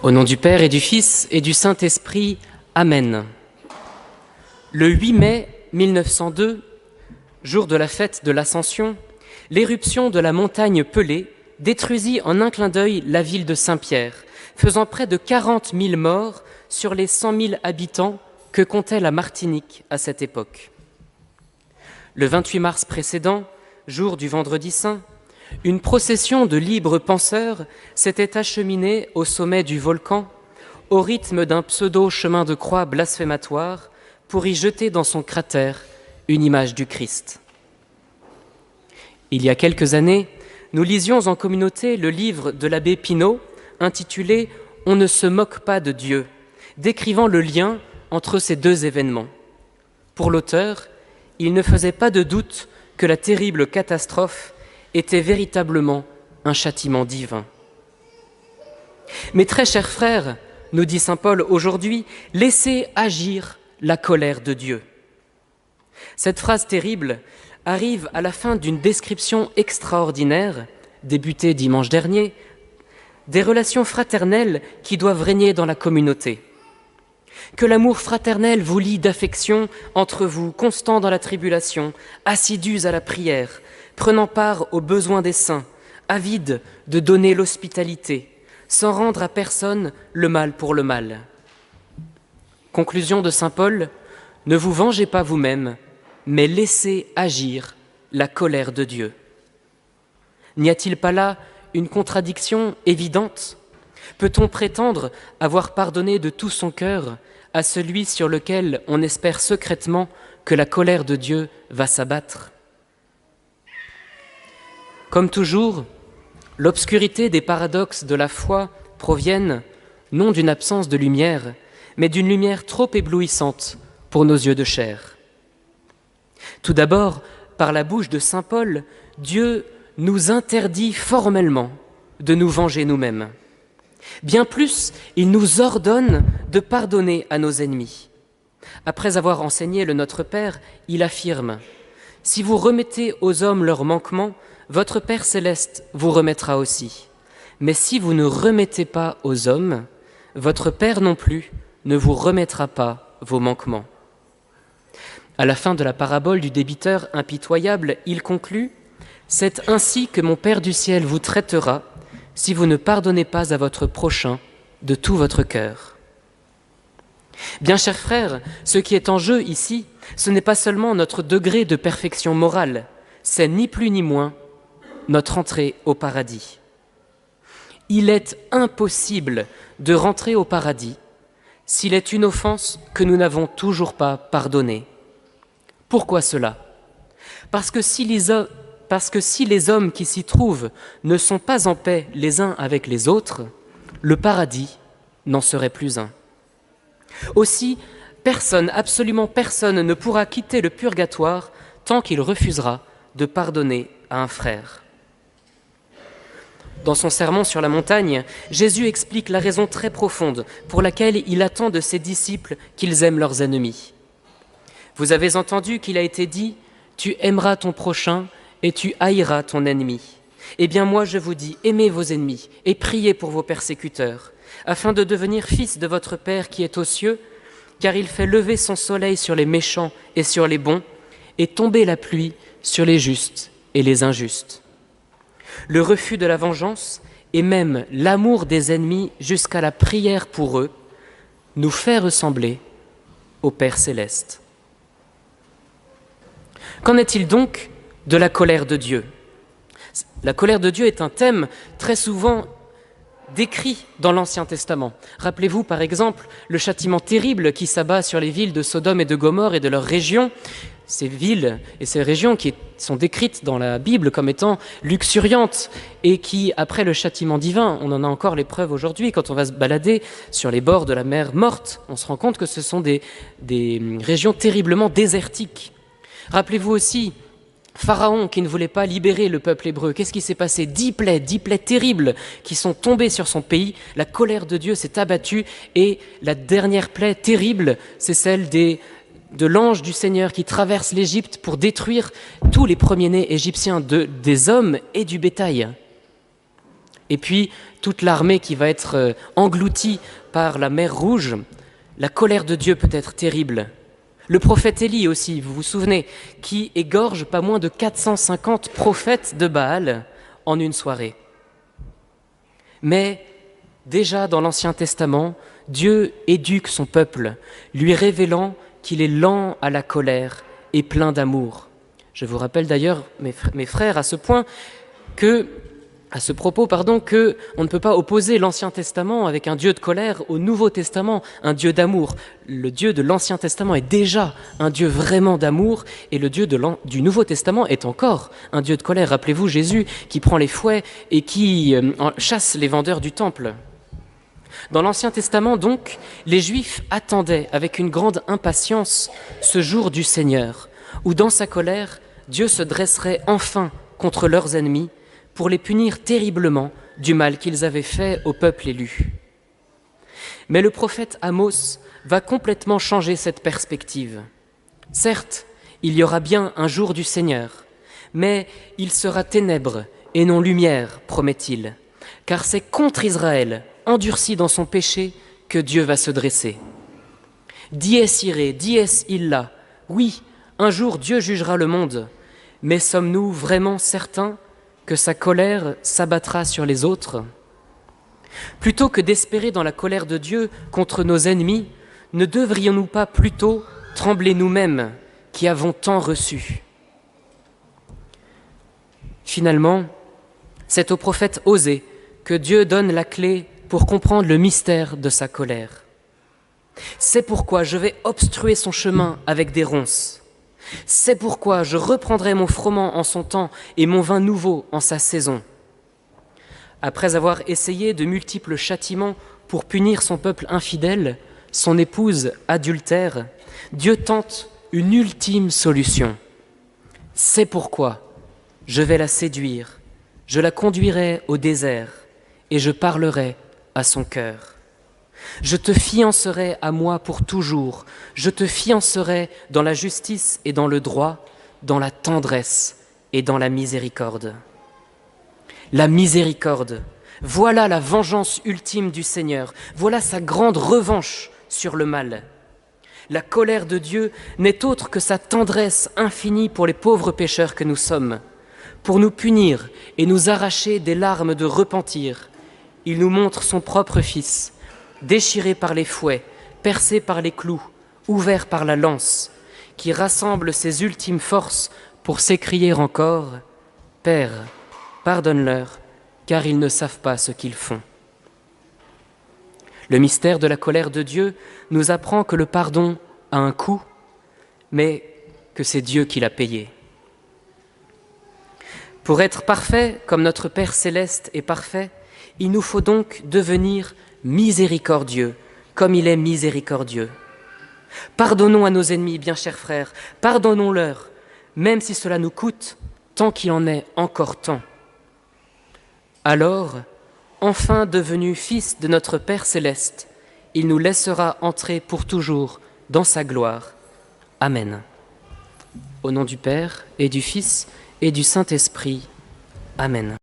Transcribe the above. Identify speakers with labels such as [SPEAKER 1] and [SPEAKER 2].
[SPEAKER 1] Au nom du Père et du Fils et du Saint-Esprit, Amen. Le 8 mai 1902, jour de la fête de l'Ascension, l'éruption de la montagne Pelée détruisit en un clin d'œil la ville de Saint-Pierre, faisant près de 40 000 morts sur les 100 000 habitants que comptait la Martinique à cette époque. Le 28 mars précédent, jour du Vendredi Saint, une procession de libres penseurs s'était acheminée au sommet du volcan au rythme d'un pseudo-chemin de croix blasphématoire pour y jeter dans son cratère une image du Christ. Il y a quelques années, nous lisions en communauté le livre de l'abbé Pinault intitulé « On ne se moque pas de Dieu », décrivant le lien entre ces deux événements. Pour l'auteur, il ne faisait pas de doute que la terrible catastrophe était véritablement un châtiment divin. Mes très chers frères, nous dit saint Paul aujourd'hui, laissez agir la colère de Dieu. Cette phrase terrible arrive à la fin d'une description extraordinaire, débutée dimanche dernier, des relations fraternelles qui doivent régner dans la communauté. Que l'amour fraternel vous lie d'affection entre vous, constant dans la tribulation, assidus à la prière, prenant part aux besoins des saints, avides de donner l'hospitalité, sans rendre à personne le mal pour le mal. Conclusion de saint Paul, ne vous vengez pas vous-même, mais laissez agir la colère de Dieu. N'y a-t-il pas là une contradiction évidente ? Peut-on prétendre avoir pardonné de tout son cœur à celui sur lequel on espère secrètement que la colère de Dieu va s'abattre ? Comme toujours, l'obscurité des paradoxes de la foi proviennent non d'une absence de lumière, mais d'une lumière trop éblouissante pour nos yeux de chair. Tout d'abord, par la bouche de saint Paul, Dieu nous interdit formellement de nous venger nous-mêmes. Bien plus, il nous ordonne de pardonner à nos ennemis. Après avoir enseigné le Notre Père, il affirme « Si vous remettez aux hommes leurs manquements, votre Père céleste vous remettra aussi. Mais si vous ne remettez pas aux hommes, votre Père non plus ne vous remettra pas vos manquements. » À la fin de la parabole du débiteur impitoyable, il conclut « C'est ainsi que mon Père du ciel vous traitera si vous ne pardonnez pas à votre prochain de tout votre cœur. » Bien chers frères, ce qui est en jeu ici, ce n'est pas seulement notre degré de perfection morale, c'est ni plus ni moins notre entrée au paradis. Il est impossible de rentrer au paradis s'il est une offense que nous n'avons toujours pas pardonnée. Pourquoi cela ? Parce que si les hommes qui s'y trouvent ne sont pas en paix les uns avec les autres, le paradis n'en serait plus un. Aussi, personne, absolument personne, ne pourra quitter le purgatoire tant qu'il refusera de pardonner à un frère. Dans son sermon sur la montagne, Jésus explique la raison très profonde pour laquelle il attend de ses disciples qu'ils aiment leurs ennemis. Vous avez entendu qu'il a été dit « Tu aimeras ton prochain et tu haïras ton ennemi. » Eh bien moi je vous dis, aimez vos ennemis et priez pour vos persécuteurs, afin de devenir fils de votre Père qui est aux cieux, car il fait lever son soleil sur les méchants et sur les bons, et tomber la pluie sur les justes et les injustes. Le refus de la vengeance et même l'amour des ennemis jusqu'à la prière pour eux nous fait ressembler au Père céleste. Qu'en est-il donc de la colère de Dieu ? La colère de Dieu est un thème très souvent décrit dans l'Ancien Testament. Rappelez-vous par exemple le châtiment terrible qui s'abat sur les villes de Sodome et de Gomorrhe et de leurs régions. Ces villes et ces régions qui sont décrites dans la Bible comme étant luxuriantes et qui, après le châtiment divin, on en a encore les preuves aujourd'hui, quand on va se balader sur les bords de la mer Morte, on se rend compte que ce sont des régions terriblement désertiques. Rappelez-vous aussi Pharaon qui ne voulait pas libérer le peuple hébreu. Qu'est-ce qui s'est passé ? 10 plaies terribles qui sont tombées sur son pays. La colère de Dieu s'est abattue et la dernière plaie terrible, c'est celle de l'ange du Seigneur qui traverse l'Égypte pour détruire tous les premiers-nés égyptiens des hommes et du bétail. et puis toute l'armée qui va être engloutie par la mer Rouge, la colère de Dieu peut être terrible. Le prophète Élie aussi, vous vous souvenez, qui égorge pas moins de 450 prophètes de Baal en une soirée. Mais déjà dans l'Ancien Testament, Dieu éduque son peuple, lui révélant qu'il est lent à la colère et plein d'amour. Je vous rappelle d'ailleurs, mes frères, à ce propos, que on ne peut pas opposer l'Ancien Testament avec un Dieu de colère au Nouveau Testament, un Dieu d'amour. Le Dieu de l'Ancien Testament est déjà un Dieu vraiment d'amour, et le Dieu du Nouveau Testament est encore un Dieu de colère. Rappelez-vous Jésus qui prend les fouets et qui chasse les vendeurs du temple. Dans l'Ancien Testament, donc, les Juifs attendaient avec une grande impatience ce jour du Seigneur, où dans sa colère, Dieu se dresserait enfin contre leurs ennemis pour les punir terriblement du mal qu'ils avaient fait au peuple élu. Mais le prophète Amos va complètement changer cette perspective. Certes, il y aura bien un jour du Seigneur, mais il sera ténèbres et non lumière, promet-il, car c'est contre Israël, endurci dans son péché, que Dieu va se dresser. Dies irae, dies illa, oui, un jour Dieu jugera le monde, mais sommes-nous vraiment certains que sa colère s'abattra sur les autres? Plutôt que d'espérer dans la colère de Dieu contre nos ennemis, ne devrions-nous pas plutôt trembler nous-mêmes qui avons tant reçu? Finalement, c'est au prophète Osée que Dieu donne la clé pour comprendre le mystère de sa colère. C'est pourquoi je vais obstruer son chemin avec des ronces. C'est pourquoi je reprendrai mon froment en son temps et mon vin nouveau en sa saison. Après avoir essayé de multiples châtiments pour punir son peuple infidèle, son épouse adultère, Dieu tente une ultime solution. C'est pourquoi je vais la séduire, je la conduirai au désert et je parlerai à son cœur. Je te fiancerai à moi pour toujours, je te fiancerai dans la justice et dans le droit, dans la tendresse et dans la miséricorde. La miséricorde, voilà la vengeance ultime du Seigneur, voilà sa grande revanche sur le mal. La colère de Dieu n'est autre que sa tendresse infinie pour les pauvres pécheurs que nous sommes. Pour nous punir et nous arracher des larmes de repentir, il nous montre son propre Fils, déchiré par les fouets, percé par les clous, ouvert par la lance, qui rassemble ses ultimes forces pour s'écrier encore « Père, pardonne-leur, car ils ne savent pas ce qu'ils font. » Le mystère de la colère de Dieu nous apprend que le pardon a un coût, mais que c'est Dieu qui l'a payé. Pour être parfait, comme notre Père céleste est parfait, il nous faut donc devenir miséricordieux, comme il est miséricordieux. Pardonnons à nos ennemis, bien chers frères, pardonnons-leur, même si cela nous coûte, tant qu'il en est encore temps. Alors, enfin devenu fils de notre Père céleste, il nous laissera entrer pour toujours dans sa gloire. Amen. Au nom du Père et du Fils et du Saint-Esprit. Amen.